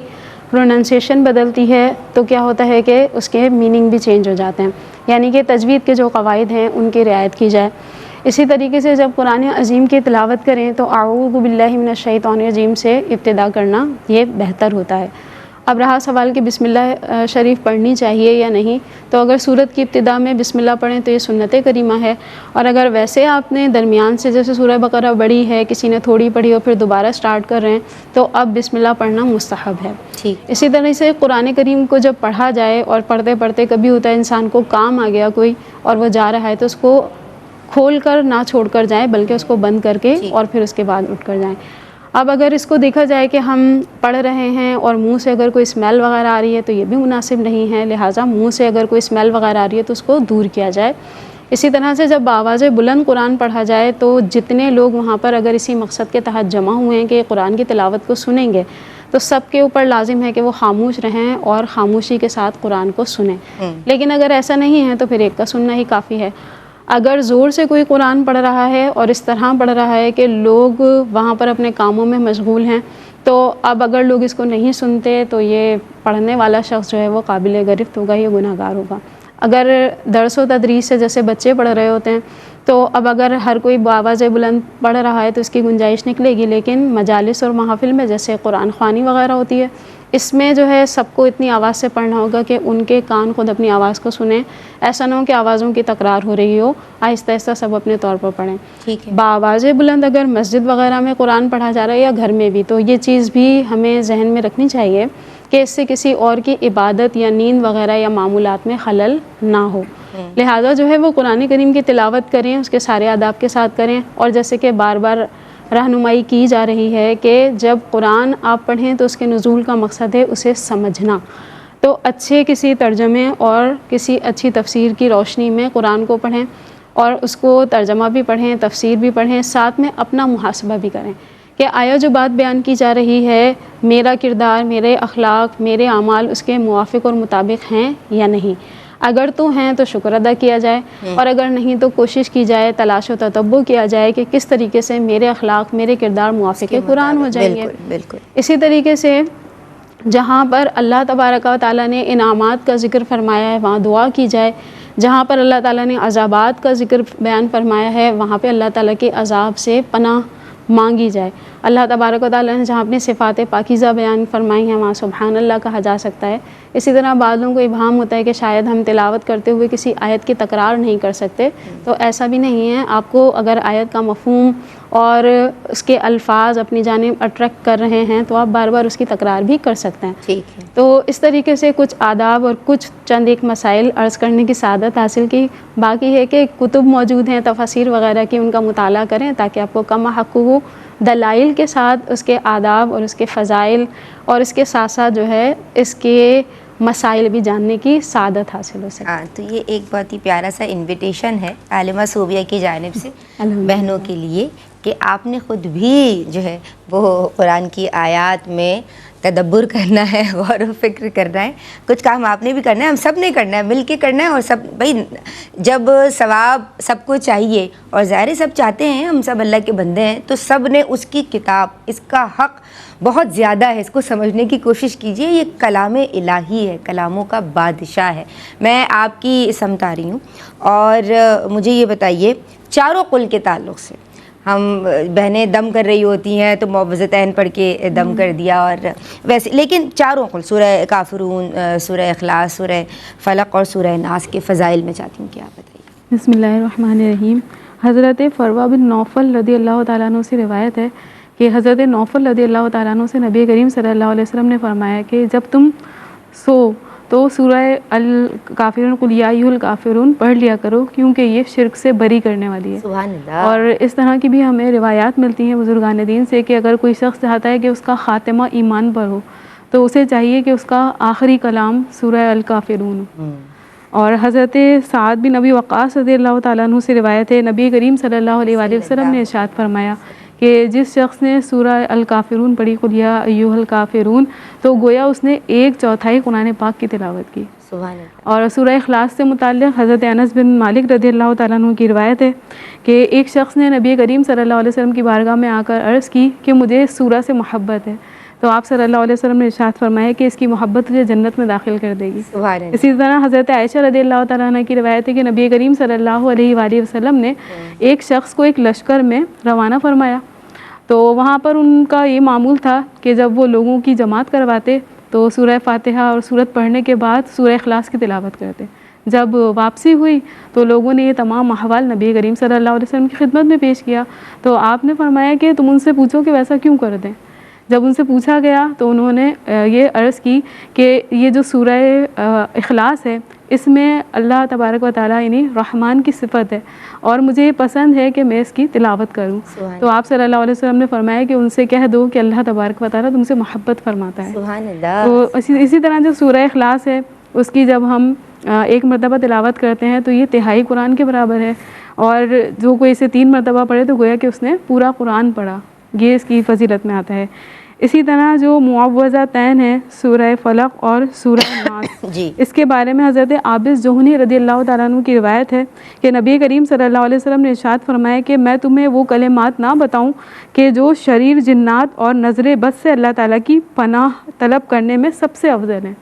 پروننسیشن بدلتی ہے تو کیا ہوتا ہے کہ اس کے میننگ بھی چینج ہو جاتے ہیں، یعنی کہ تجوید کے جو قواعد ہیں ان کی رعایت کی جائے۔ اسی طریقے سے جب قرآن عظیم کی تلاوت کریں تو اعوذ باللہ من الشیطان الرجیم سے ابتدا کرنا یہ بہتر ہوتا ہے۔ اب رہا سوال کہ بسم اللہ شریف پڑھنی چاہیے یا نہیں، تو اگر سورت کی ابتدا میں بسم اللہ پڑھیں تو یہ سنت کریمہ ہے، اور اگر ویسے آپ نے درمیان سے جیسے سورہ بقرہ بڑھی ہے، کسی نے تھوڑی پڑھی اور پھر دوبارہ سٹارٹ کر رہے ہیں تو اب بسم اللہ پڑھنا مستحب ہے۔ اسی طرح سے قرآن کریم کو جب پڑھا جائے اور پڑھتے پڑھتے کبھی ہوتا ہے انسان کو کام آ گیا کوئی اور وہ جا رہا ہے تو اس کو کھول کر نہ چھوڑ کر جائیں، بلکہ اس کو بند کر کے اور پھر اس کے بعد اٹھ کر جائیں۔ اب اگر اس کو دیکھا جائے کہ ہم پڑھ رہے ہیں اور منہ سے اگر کوئی اسمیل وغیرہ آ رہی ہے تو یہ بھی مناسب نہیں ہے، لہٰذا منہ سے اگر کوئی اسمیل وغیرہ آ رہی ہے تو اس کو دور کیا جائے۔ اسی طرح سے جب آواز بلند قرآن پڑھا جائے تو جتنے لوگ وہاں پر اگر اسی مقصد کے تحت جمع ہوئے ہیں کہ قرآن کی تلاوت کو سنیں گے تو سب کے اوپر لازم ہے کہ وہ خاموش رہیں اور خاموشی کے ساتھ قرآن کو سنیں۔ لیکن اگر ایسا نہیں ہے تو پھر ایک کا سننا ہی کافی ہے۔ اگر زور سے کوئی قرآن پڑھ رہا ہے اور اس طرح پڑھ رہا ہے کہ لوگ وہاں پر اپنے کاموں میں مشغول ہیں تو اب اگر لوگ اس کو نہیں سنتے تو یہ پڑھنے والا شخص جو ہے وہ قابل گرفت ہوگا، یہ گناہ گار ہوگا۔ اگر درس و تدریس سے جیسے بچے پڑھ رہے ہوتے ہیں تو اب اگر ہر کوئی بآواز بلند پڑھ رہا ہے تو اس کی گنجائش نکلے گی، لیکن مجالس اور محافل میں جیسے قرآن خوانی وغیرہ ہوتی ہے اس میں جو ہے سب کو اتنی آواز سے پڑھنا ہوگا کہ ان کے کان خود اپنی آواز کو سنیں، ایسا نہ ہو کہ آوازوں کی تکرار ہو رہی ہو، آہستہ آہستہ سب اپنے طور پر پڑھیں. ٹھیک ہے. بآواز بلند اگر مسجد وغیرہ میں قرآن پڑھا جا رہا ہے یا گھر میں بھی، تو یہ چیز بھی ہمیں ذہن میں رکھنی چاہیے کہ اس سے کسی اور کی عبادت یا نیند وغیرہ یا معمولات میں خلل نہ ہو. لہٰذا جو ہے وہ قرآن کریم کی تلاوت کریں، اس کے سارے آداب کے ساتھ کریں. اور جیسے کہ بار بار رہنمائی کی جا رہی ہے کہ جب قرآن آپ پڑھیں تو اس کے نزول کا مقصد ہے اسے سمجھنا. تو اچھے کسی ترجمے اور کسی اچھی تفسیر کی روشنی میں قرآن کو پڑھیں، اور اس کو ترجمہ بھی پڑھیں، تفسیر بھی پڑھیں، ساتھ میں اپنا محاسبہ بھی کریں کہ آیا جو بات بیان کی جا رہی ہے میرا کردار، میرے اخلاق، میرے اعمال اس کے موافق اور مطابق ہیں یا نہیں. اگر تو ہیں تو شکر ادا کیا جائے، اور اگر نہیں تو کوشش کی جائے، تلاش و تتبع کیا جائے کہ کس طریقے سے میرے اخلاق، میرے کردار موافق قرآن ہو جائیں گے. بالکل. اسی طریقے سے جہاں پر اللہ تبارک و تعالیٰ نے انعامات کا ذکر فرمایا ہے وہاں دعا کی جائے، جہاں پر اللہ تعالیٰ نے عذابات کا ذکر بیان فرمایا ہے وہاں پہ اللہ تعالیٰ کے عذاب سے پناہ مانگی جائے. اللہ تبارک و تعالیٰ نے جہاں اپنی صفات پاکیزہ بیان فرمائی ہیں وہاں سبحان اللہ کہا جا سکتا ہے. اسی طرح بعض لوگوں کو ابہام ہوتا ہے کہ شاید ہم تلاوت کرتے ہوئے کسی آیت کی تکرار نہیں کر سکتے، تو ایسا بھی نہیں ہے. آپ کو اگر آیت کا مفہوم اور اس کے الفاظ اپنی جانب اٹریکٹ کر رہے ہیں تو آپ بار بار اس کی تکرار بھی کر سکتے ہیں. ٹھیک ہے. تو اس طریقے سے کچھ آداب اور کچھ چند ایک مسائل عرض کرنے کی سعادت حاصل کی. باقی ہے کہ کتب موجود ہیں تفاسیر وغیرہ کی، ان کا مطالعہ کریں تاکہ آپ کو کم حق ہو، دلائل کے ساتھ اس کے آداب اور اس کے فضائل اور اس کے ساتھ ساتھ جو ہے اس کے مسائل بھی جاننے کی سعادت حاصل ہو سکے. ہاں، تو یہ ایک بہت ہی پیارا سا انویٹیشن ہے عالمہ صوبیہ کی جانب سے بہنوں کے لیے کہ آپ نے خود بھی جو ہے وہ قرآن کی آیات میں تدبر کرنا ہے، غور و فکر کرنا ہے. کچھ کام آپ نے بھی کرنا ہے، ہم سب نے کرنا ہے، مل کے کرنا ہے. اور سب بھائی جب ثواب سب کو چاہیے اور ظاہر سب چاہتے ہیں، ہم سب اللہ کے بندے ہیں، تو سب نے اس کی کتاب، اس کا حق بہت زیادہ ہے، اس کو سمجھنے کی کوشش کیجئے. یہ کلام الہی ہے، کلاموں کا بادشاہ ہے. میں آپ کی سمت آ رہی ہوں اور مجھے یہ بتائیے چاروں قل کے تعلق سے ہم بہنیں دم کر رہی ہوتی ہیں تو معوذتین پڑھ کے دم کر دیا، اور ویسے لیکن چاروں قل سورہ کافرون، سورہ اخلاص، سورہ فلق اور سورہ ناس کے فضائل میں چاہتی ہوں کہ آپ بتائیے. بسم اللہ الرحمن الرحیم. حضرت فروا بن نوفل رضی اللہ تعالیٰ عنہ سے روایت ہے کہ حضرت نوفل رضی اللہ تعالیٰ عنہ سے نبی کریم صلی اللہ علیہ وسلم نے فرمایا کہ جب تم سو تو سورہ الکافرون قل یا ایھا الکافرون پڑھ لیا کرو، کیونکہ یہ شرک سے بری کرنے والی ہے. سبحان اللہ. اور اس طرح کی بھی ہمیں روایات ملتی ہیں بزرگان دین سے کہ اگر کوئی شخص چاہتا ہے کہ اس کا خاتمہ ایمان پر ہو تو اسے چاہیے کہ اس کا آخری کلام سورہ الکافرون ہو. اور حضرت سعد بن ابی وقاص رضی اللہ تعالیٰ عنہ سے روایت ہے نبی کریم صلی اللہ علیہ وآلہ وسلم نے ارشاد فرمایا کہ جس شخص نے سورہ الکافرون پڑھی قل یا ایھا الکافرون تو گویا اس نے 1/4 قرآن پاک کی تلاوت کی. سبحان اللہ. اور سورہ اخلاص سے متعلق حضرت انس بن مالک رضی اللہ تعالیٰ عنہ کی روایت ہے کہ ایک شخص نے نبی کریم صلی اللہ علیہ وسلم کی بارگاہ میں آ کر عرض کی کہ مجھے اس سورہ سے محبت ہے، تو آپ صلی اللہ علیہ وسلم نے ارشاد فرمایا کہ اس کی محبت تجھے جنت میں داخل کر دے گی. سبحان اللہ. اسی طرح حضرت عائشہ رضی اللہ تعالیٰ عنہ کی روایت ہے کہ نبی کریم صلی اللہ علیہ وآلہ وسلم نے ایک شخص کو ایک لشکر میں روانہ فرمایا، تو وہاں پر ان کا یہ معمول تھا کہ جب وہ لوگوں کی جماعت کرواتے تو سورہ فاتحہ اور سورت پڑھنے کے بعد سورہ اخلاص کی تلاوت کرتے. جب واپسی ہوئی تو لوگوں نے یہ تمام احوال نبی کریم صلی اللہ علیہ وسلم کی خدمت میں پیش کیا، تو آپ نے فرمایا کہ تم ان سے پوچھو کہ ویسا کیوں کر دیں. جب ان سے پوچھا گیا تو انہوں نے یہ عرض کی کہ یہ جو سورہ اخلاص ہے اس میں اللہ تبارک و تعالیٰ یعنی رحمان کی صفت ہے اور مجھے یہ پسند ہے کہ میں اس کی تلاوت کروں. تو آپ صلی اللہ علیہ وسلم نے فرمایا کہ ان سے کہہ دو کہ اللہ تبارک و تعالیٰ تم سے محبت فرماتا ہے. سبحان اللہ. تو اسی طرح جو سورہ اخلاص ہے اس کی جب ہم ایک مرتبہ تلاوت کرتے ہیں تو یہ 1/3 قرآن کے برابر ہے، اور جو کوئی اسے 3 مرتبہ پڑھے تو گویا کہ اس نے پورا قرآن پڑھا، یہ اس کی فضیلت میں آتا ہے. اسی طرح جو معوذتین ہیں سورہ فلق اور سورہ ناس، جی اس کے بارے میں حضرت عابس جوہنی رضی اللہ تعالیٰ عنہ کی روایت ہے کہ نبی کریم صلی اللہ علیہ وسلم نے ارشاد فرمایا کہ میں تمہیں وہ کلمات نہ بتاؤں کہ جو شریر جنات اور نظر بد سے اللہ تعالیٰ کی پناہ طلب کرنے میں سب سے افضل ہیں.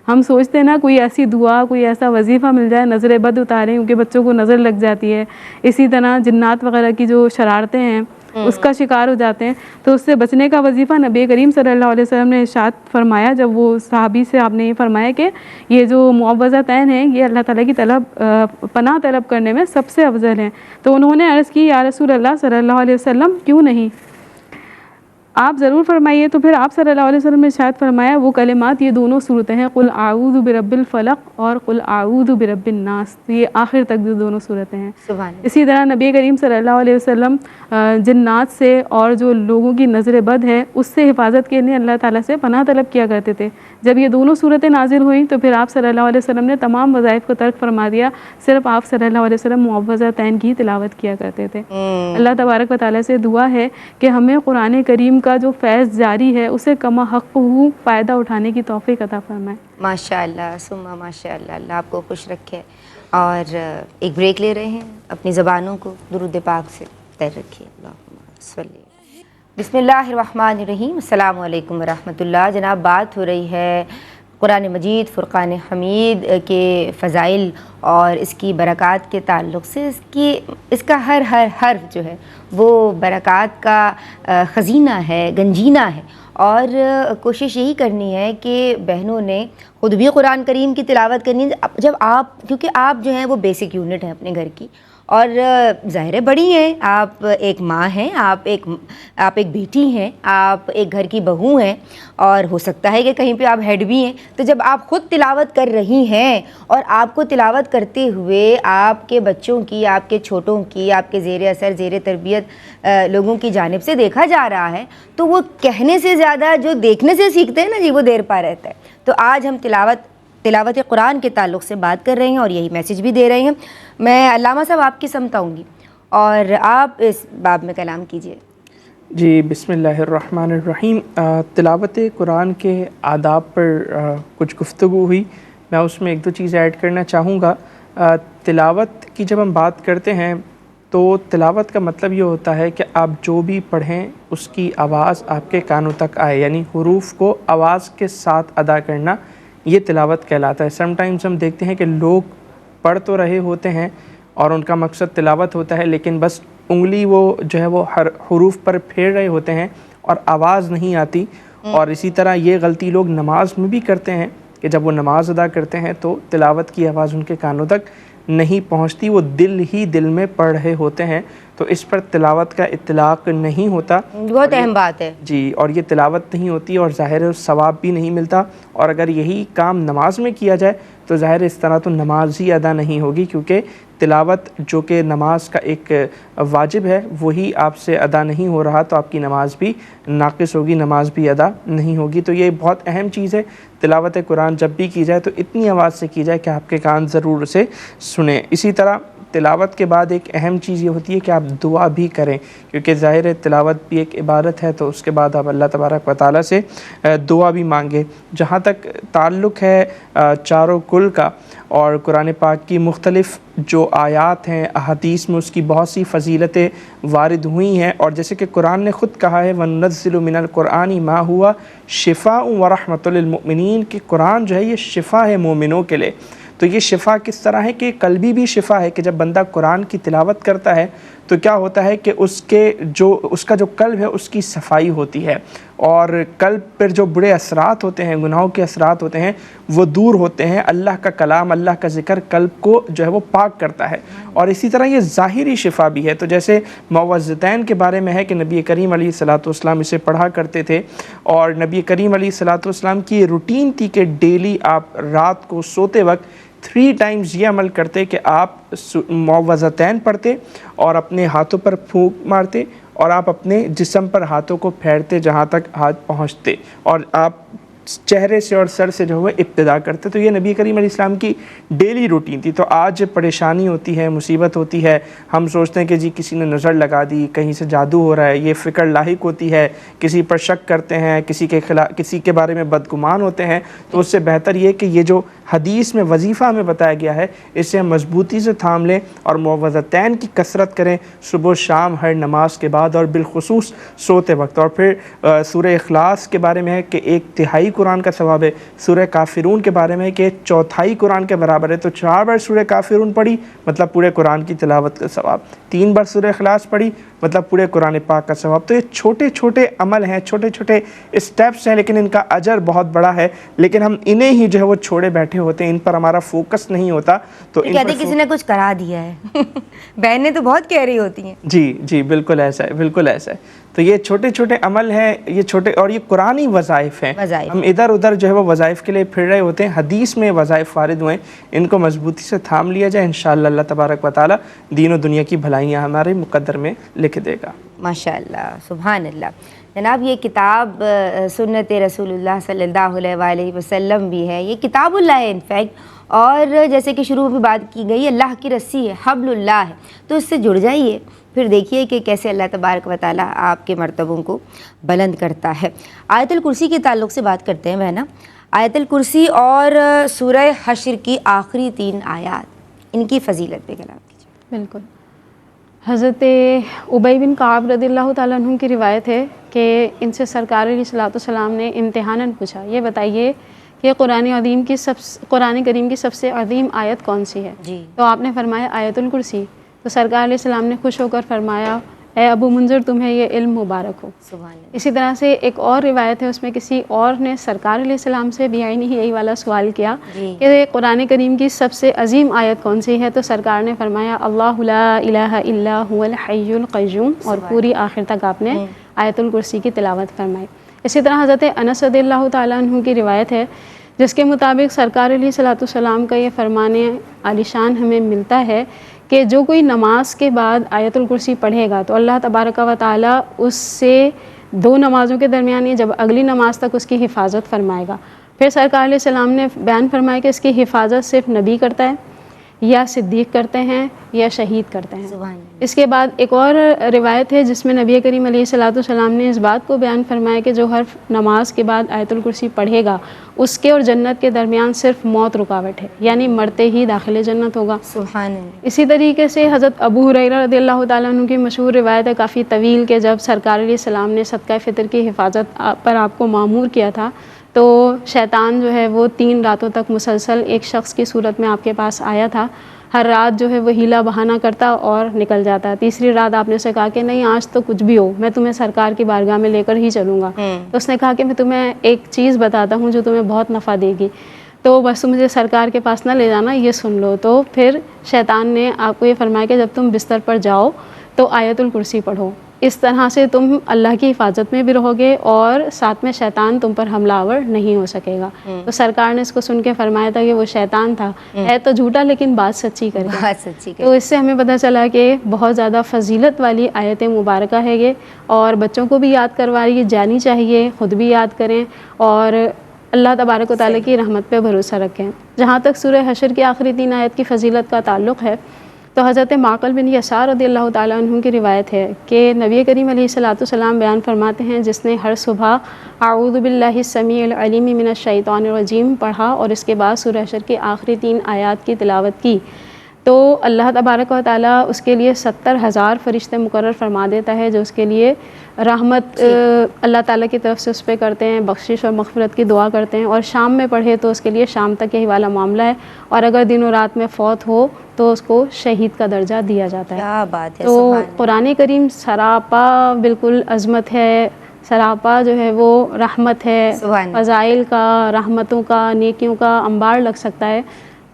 ہم سوچتے ہیں نا کوئی ایسی دعا، کوئی ایسا وظیفہ مل جائے نظر بد اتاریں، کیونکہ بچوں کو نظر لگ جاتی ہے. اسی طرح جنات وغیرہ کی جو شرارتیں ہیں اس کا شکار ہو جاتے ہیں. تو اس سے بچنے کا وظیفہ نبی کریم صلی اللہ علیہ وسلم نے ارشاد فرمایا جب وہ صحابی سے آپ نے یہ فرمایا کہ یہ جو معوذتین ہیں یہ اللہ تعالیٰ کی پناہ طلب کرنے میں سب سے افضل ہیں. تو انہوں نے عرض کی یا رسول اللہ صلی اللہ علیہ وسلم کیوں نہیں، آپ ضرور فرمائیے. تو پھر آپ صلی اللہ علیہ وسلم نے شاید فرمایا وہ کلمات، یہ دونوں صورتیں ہیں، قل اعوذ برب الفلق اور قل اعوذ برب الناس، یہ آخر تک جو دونوں صورتیں ہیں. سبحان اللہ. اسی طرح نبی کریم صلی اللہ علیہ وسلم جنات سے اور جو لوگوں کی نظر بد ہے اس سے حفاظت کے لیے اللہ تعالیٰ سے پناہ طلب کیا کرتے تھے. جب یہ دونوں صورتیں نازل ہوئیں تو پھر آپ صلی اللہ علیہ وسلم نے تمام وظائف کو ترک فرما دیا، صرف آپ صلی اللہ علیہ وسلم معوذتین کی تلاوت کیا کرتے تھے. اللہ تبارک و تعالیٰ سے دعا ہے کہ ہمیں قرآن کریم کا جو فیض جاری ہے اسے کما حق فائدہ اٹھانے کی توفیق عطا فرمائے. ماشاء اللہ ثم ماشاء اللہ. اللہ آپ کو خوش رکھے. اور ایک بریک لے رہے ہیں، اپنی زبانوں کو درود پاک سے تیر رکھیے. اللہم صلی. بسم اللہ الرحمن الرحیم. السلام علیکم ورحمۃ اللہ. جناب بات ہو رہی ہے قرآن مجید فرقان حمید کے فضائل اور اس کی برکات کے تعلق سے. اس کا ہر حرف جو ہے وہ برکات کا خزینہ ہے، گنجینہ ہے. اور کوشش یہی کرنی ہے کہ بہنوں نے خود بھی قرآن کریم کی تلاوت کرنی ہے. جب آپ، کیونکہ آپ جو ہیں وہ بیسک یونٹ ہیں اپنے گھر کی، اور ظاہر بڑی ہیں، آپ ایک ماں ہیں، آپ ایک بیٹی ہیں، آپ ایک گھر کی بہو ہیں، اور ہو سکتا ہے کہ کہیں پہ آپ ہیڈ بھی ہیں. تو جب آپ خود تلاوت کر رہی ہیں اور آپ کو تلاوت کرتے ہوئے آپ کے بچوں کی، آپ کے چھوٹوں کی، آپ کے زیر اثر زیر تربیت لوگوں کی جانب سے دیکھا جا رہا ہے، تو وہ کہنے سے زیادہ جو دیکھنے سے سیکھتے ہیں نا جی، وہ دیر پا رہتا ہے. تو آج ہم تلاوت قرآن کے تعلق سے بات کر رہے ہیں اور یہی میسج بھی دے رہے ہیں. میں علامہ صاحب آپ کی سمت آؤں گی اور آپ اس باب میں کلام کیجیے. جی بسم اللہ الرحمن الرحیم. تلاوت قرآن کے آداب پر کچھ گفتگو ہوئی، میں اس میں ایک دو چیزیں ایڈ کرنا چاہوں گا. تلاوت کی جب ہم بات کرتے ہیں تو تلاوت کا مطلب یہ ہوتا ہے کہ آپ جو بھی پڑھیں اس کی آواز آپ کے کانوں تک آئے، یعنی حروف کو آواز کے ساتھ ادا کرنا، یہ تلاوت کہلاتا ہے. سم ٹائمز ہم دیکھتے ہیں کہ لوگ پڑھ تو رہے ہوتے ہیں اور ان کا مقصد تلاوت ہوتا ہے، لیکن بس انگلی وہ جو ہے وہ ہر حروف پر پھیر رہے ہوتے ہیں اور آواز نہیں آتی. اور اسی طرح یہ غلطی لوگ نماز میں بھی کرتے ہیں کہ جب وہ نماز ادا کرتے ہیں تو تلاوت کی آواز ان کے کانوں تک نہیں پہنچتی، وہ دل ہی دل میں پڑھ رہے ہوتے ہیں، تو اس پر تلاوت کا اطلاق نہیں ہوتا. بہت اہم بات ہے جی. اور یہ تلاوت نہیں ہوتی اور ظاہر ثواب بھی نہیں ملتا. اور اگر یہی کام نماز میں کیا جائے تو ظاہر اس طرح تو نماز ہی ادا نہیں ہوگی، کیونکہ تلاوت جو کہ نماز کا ایک واجب ہے وہی آپ سے ادا نہیں ہو رہا، تو آپ کی نماز بھی ناقص ہوگی، نماز بھی ادا نہیں ہوگی. تو یہ بہت اہم چیز ہے. تلاوت قرآن جب بھی کی جائے تو اتنی آواز سے کی جائے کہ آپ کے کان ضرور اسے سنیں. اسی طرح تلاوت کے بعد ایک اہم چیز یہ ہوتی ہے کہ آپ دعا بھی کریں، کیونکہ ظاہر ہے تلاوت بھی ایک عبادت ہے، تو اس کے بعد آپ اللہ تبارک و تعالیٰ سے دعا بھی مانگیں. جہاں تک تعلق ہے چاروں کل کا اور قرآن پاک کی مختلف جو آیات ہیں، احادیث میں اس کی بہت سی فضیلتیں وارد ہوئی ہیں، اور جیسے کہ قرآن نے خود کہا ہے وَنُنَزِّلُ مِنَ الْقُرْآنِ مَا هُوَ شِفَاءٌ وَرَحْمَةٌ لِلْمُؤْمِنِينَ، کہ قرآن جو ہے یہ شفا ہے مومنوں کے لیے. تو یہ شفا کس طرح ہے کہ قلبی بھی شفا ہے، کہ جب بندہ قرآن کی تلاوت کرتا ہے تو کیا ہوتا ہے کہ اس کا جو قلب ہے اس کی صفائی ہوتی ہے، اور قلب پر جو برے اثرات ہوتے ہیں، گناہوں کے اثرات ہوتے ہیں، وہ دور ہوتے ہیں. اللہ کا کلام، اللہ کا ذکر قلب کو جو ہے وہ پاک کرتا ہے. اور اسی طرح یہ ظاہری شفا بھی ہے. تو جیسے معوذتین کے بارے میں ہے کہ نبی کریم علیہ الصلاۃ والسلام اسے پڑھا کرتے تھے، اور نبی کریم علیہ الصلاۃ والسلام کی روٹین تھی کہ ڈیلی آپ رات کو سوتے وقت 3 ٹائمز یہ عمل کرتے کہ آپ معوذتین پڑھتے اور اپنے ہاتھوں پر پھونک مارتے، اور آپ اپنے جسم پر ہاتھوں کو پھیرتے جہاں تک ہاتھ پہنچتے، اور آپ چہرے سے اور سر سے جو ہے ابتدا کرتے. تو یہ نبی کریم علیہ السلام کی ڈیلی روٹین تھی. تو آج پریشانی ہوتی ہے، مصیبت ہوتی ہے، ہم سوچتے ہیں کہ جی کسی نے نظر لگا دی، کہیں سے جادو ہو رہا ہے، یہ فکر لاحق ہوتی ہے، کسی پر شک کرتے ہیں، کسی کے بارے میں بدگمان ہوتے ہیں. تو اس سے بہتر یہ کہ یہ جو حدیث میں وظیفہ ہمیں بتایا گیا ہے اسے ہم مضبوطی سے تھام لیں اور معوذتین کی کثرت کریں صبح و شام ہر نماز کے بعد، اور بالخصوص سوتے وقت. اور پھر سورہ اخلاص کے بارے میں ہے کہ 1/3 قرآن کا ثواب ہے۔ سورہ کافرون کے بارے میں کہ چوتھائی قرآن کے برابر ہے، تو 4 بار سورہ کافرون پڑھی مطلب پورے قرآن کی تلاوت کا ثواب، 3 بار سورہ اخلاص پڑھی مطلب پورے قرآن پاک کا ثواب۔ تو یہ چھوٹے چھوٹے عمل ہیں، چھوٹے چھوٹے اسٹیپس ہیں، لیکن ان کا اجر بہت بڑا ہے، لیکن ہم انہیں ہی جو ہے وہ چھوڑے بیٹھے ہوتے ہیں، ان پر ہمارا فوکس نہیں ہوتا۔ تو کہتے کسی نے کچھ کرا دیا ہے بہنیں تو بہت کہہ رہی ہوتی ہیں۔ جی بالکل ایسا ہے، بالکل ایسا ہے۔ تو یہ چھوٹے چھوٹے عمل ہیں، یہ چھوٹے، اور یہ قرآنی وظائف ہیں۔ ہم ادھر ادھر جو ہے وہ وظائف کے لیے پھر رہے ہوتے ہیں، حدیث میں وظائف وارد ہوئے ہیں، ان کو مضبوطی سے تھام لیا جائے، انشاءاللہ اللہ تبارک و تعالی دین و دنیا کی بھلائیاں ہمارے مقدر میں لکھ دے گا۔ ماشاءاللہ، سبحان اللہ۔ جناب یہ کتاب سنت رسول اللہ صلی اللہ علیہ وآلہ وسلم بھی ہے، یہ کتاب اللہ ہے انفیکٹ، اور جیسے کہ شروع میں بات کی گئی اللہ کی رسی ہے، حبل اللہ ہے، تو اس سے جڑ جائیے، پھر دیکھیے کہ کیسے اللہ تبارک و تعالیٰ آپ کے مرتبوں کو بلند کرتا ہے۔ آیت الکرسی کے تعلق سے بات کرتے ہیں بہنا۔ آیت الکرسی اور سورہ حشر کی آخری 3 آیات، ان کی فضیلت پہ کلام کیجیے۔ بالکل، حضرت ابی بن کعب رضی اللہ تعالیٰ عنہ کی روایت ہے کہ ان سے سرکار علیہ الصلوۃ والسلام نے امتحاناً پوچھا، یہ بتائیے کہ قرآن کریم کی سب سے عظیم آیت کون سی ہے؟ جی، تو آپ نے فرمایا آیت الکرسی۔ تو سرکار علیہ السلام نے خوش ہو کر فرمایا، اے ابو منذر تمہیں یہ علم مبارک ہو۔ سبحان اللہ۔ اسی طرح سے ایک اور روایت ہے، اس میں کسی اور نے سرکار علیہ السلام سے بھی یہی والا سوال کیا کہ قرآن کریم کی سب سے عظیم آیت کون سی ہے؟ تو سرکار نے فرمایا اللہ لا الہ الا هو الحی القیوم، اور پوری آخر تک آپ نے آیت الکرسی کی تلاوت فرمائی۔ اسی طرح حضرت انس رضی اللہ تعالیٰ عنہ کی روایت ہے جس کے مطابق سرکار علیہ الصلوۃ والسلام کا یہ فرمان عالی شان ہمیں ملتا ہے کہ جو کوئی نماز کے بعد آیت الکرسی پڑھے گا تو اللہ تبارک و تعالیٰ اس سے 2 نمازوں کے درمیان جب اگلی نماز تک اس کی حفاظت فرمائے گا۔ پھر سرکار علیہ السلام نے بیان فرمایا کہ اس کی حفاظت صرف نبی کرتا ہے، یا صدیق کرتے ہیں، یا شہید کرتے ہیں۔ اس کے بعد ایک اور روایت ہے جس میں نبی کریم علیہ الصلوۃ والسلام نے اس بات کو بیان فرمایا کہ جو ہر نماز کے بعد آیت الکرسی پڑھے گا اس کے اور جنت کے درمیان صرف موت رکاوٹ ہے، یعنی مرتے ہی داخل جنت ہوگا۔ سبحان اللہ۔ اسی طریقے سے حضرت ابو ہریرہ رضی اللہ تعالیٰ عنہ کی مشہور روایت ہے کافی طویل کہ جب سرکار علیہ السلام نے صدقہ فطر کی حفاظت پر آپ کو مامور کیا تھا تو شیطان جو ہے وہ 3 راتوں تک مسلسل ایک شخص کی صورت میں آپ کے پاس آیا تھا، ہر رات جو ہے وہ ہیلا بہانہ کرتا اور نکل جاتا۔ تیسری رات آپ نے اسے کہا کہ نہیں آج تو کچھ بھی ہو میں تمہیں سرکار کی بارگاہ میں لے کر ہی چلوں گا۔ تو اس نے کہا کہ میں تمہیں ایک چیز بتاتا ہوں جو تمہیں بہت نفع دے گی، تو بس تم مجھے سرکار کے پاس نہ لے جانا، یہ سن لو۔ تو پھر شیطان نے آپ کو یہ فرمایا کہ جب تم بستر پر جاؤ تو آیت الکرسی پڑھو، اس طرح سے تم اللہ کی حفاظت میں بھی رہو گے اور ساتھ میں شیطان تم پر حملہ آور نہیں ہو سکے گا۔ تو سرکار نے اس کو سن کے فرمایا تھا کہ وہ شیطان تھا، ہے تو جھوٹا لیکن بات سچی کرے۔ تو اس سے ہمیں پتہ چلا کہ بہت زیادہ فضیلت والی آیت مبارکہ ہے یہ، اور بچوں کو بھی یاد کروائی جانی چاہیے، خود بھی یاد کریں اور اللہ تبارک و تعالیٰ کی رحمت پہ بھروسہ رکھیں۔ جہاں تک سورہ حشر کی آخری 3 آیت کی فضیلت کا تعلق ہے تو حضرت معقل بن یسار رضی اللہ تعالیٰ عنہ کی روایت ہے کہ نبی کریم علیہ الصلوۃ والسلام بیان فرماتے ہیں جس نے ہر صبح اعوذ باللہ السمیع العلیم من الشیطان الرجیم پڑھا اور اس کے بعد سورہ حشر کی آخری 3 آیات کی تلاوت کی تو اللہ تبارک و تعالیٰ اس کے لیے 70,000 فرشتے مقرر فرما دیتا ہے جو اس کے لیے رحمت اللہ تعالیٰ کی طرف سے اس پہ کرتے ہیں، بخشش اور مغفرت کی دعا کرتے ہیں، اور شام میں پڑھے تو اس کے لیے شام تک یہی والا معاملہ ہے، اور اگر دن و رات میں فوت ہو تو اس کو شہید کا درجہ دیا جاتا ہے۔ کیا بات ہے! تو قرآن کریم سراپا بالکل عظمت ہے، سراپا جو ہے وہ رحمت ہے، فضائل کا، رحمتوں کا، نیکیوں کا انبار لگ سکتا ہے۔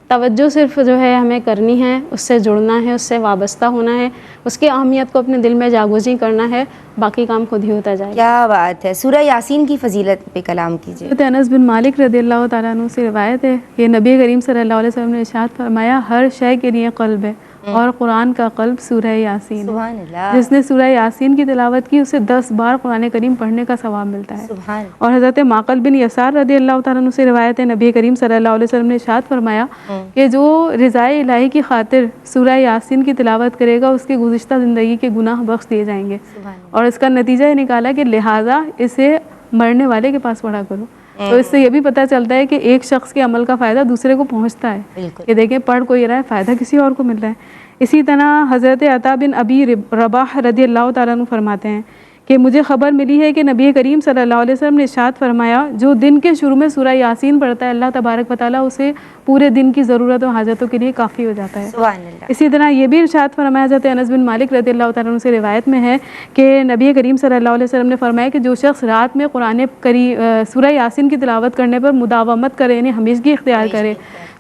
توجہ صرف جو ہے ہمیں کرنی ہے، اس سے جڑنا ہے، اس سے وابستہ ہونا ہے، اس کی اہمیت کو اپنے دل میں جاگوزی کرنا ہے، باقی کام خود ہی ہوتا جائے۔ کیا بات ہے! سورہ یاسین کی فضیلت پہ کلام کیجیے۔ حضرت انس بن مالک رضی اللہ تعالیٰ عنہ سے روایت ہے کہ نبی کریم صلی اللہ علیہ وسلم نے ارشاد فرمایا ہر شے کے لیے قلب ہے اور قرآن کا قلب سورہ یاسین سبحان اللہ۔ جس نے سورہ یاسین کی تلاوت کی اسے 10 بار قرآن کریم پڑھنے کا ثواب ملتا ہے۔ سبحان۔ اور حضرت معقل بن یسار رضی اللہ تعالیٰ عنہ سے روایت ہے نبی کریم صلی اللہ علیہ وسلم نے ارشاد فرمایا کہ جو رضائے الہی کی خاطر سورہ یاسین کی تلاوت کرے گا اس کی گزشتہ زندگی کے گناہ بخش دیے جائیں گے، اور اس کا نتیجہ یہ نکالا کہ لہٰذا اسے مرنے والے کے پاس پڑھا کرو۔ تو اس سے یہ بھی پتہ چلتا ہے کہ ایک شخص کے عمل کا فائدہ دوسرے کو پہنچتا ہے، کہ دیکھیں پڑھ کوئی رہا ہے فائدہ کسی اور کو مل رہا ہے۔ اسی طرح حضرت عطا بن ابی رباح رضی اللہ تعالیٰ عنہ فرماتے ہیں کہ مجھے خبر ملی ہے کہ نبی کریم صلی اللہ علیہ وسلم نے ارشاد فرمایا جو دن کے شروع میں سورہ یاسین پڑھتا ہے اللہ تبارک و تعالیٰ اسے پورے دن کی ضرورت و حاجتوں کے لیے کافی ہو جاتا ہے۔ سبحان اللہ۔ اسی طرح یہ بھی ارشاد فرمایا حضرت انس بن مالک رضی اللہ تعالیٰ عنہ سے روایت میں ہے کہ نبی کریم صلی اللہ علیہ وسلم نے فرمایا کہ جو شخص رات میں سورہ یاسین کی تلاوت کرنے پر مداومت کرے یعنی ہمیشگی اختیار کرے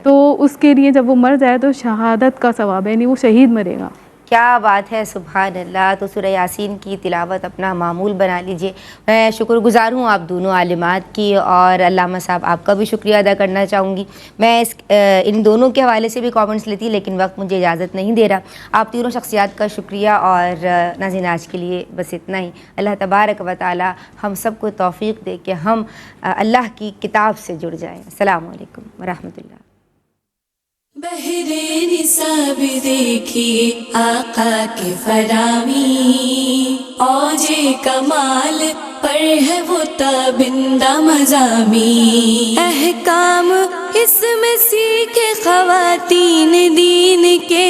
تو اس کے لیے جب وہ مر جائے تو شہادت کا ثواب ہے، یعنی وہ شہید مرے گا۔ کیا بات ہے، سبحان اللہ۔ تو سورہ یاسین کی تلاوت اپنا معمول بنا لیجئے۔ میں شکر گزار ہوں آپ دونوں عالمات کی، اور علامہ صاحب آپ کا بھی شکریہ ادا کرنا چاہوں گی۔ میں ان دونوں کے حوالے سے بھی کامنٹس لیتی لیکن وقت مجھے اجازت نہیں دے رہا۔ آپ تینوں شخصیات کا شکریہ، اور ناظرین آج کے لیے بس اتنا ہی۔ اللہ تبارک و تعالی ہم سب کو توفیق دے کہ ہم اللہ کی کتاب سے جڑ جائیں۔ السلام علیکم ورحمۃ اللہ۔ بہرے نصاب دیکھیے آقا کے فرامی، اوج کمال پر ہے وہ تابندہ مضامی، احکام اس میں سیکھے خواتین دین کے،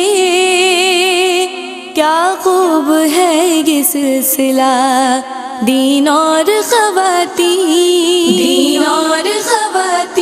کیا خوب ہے یہ سلسلہ دین اور خواتین، دین اور خواتین۔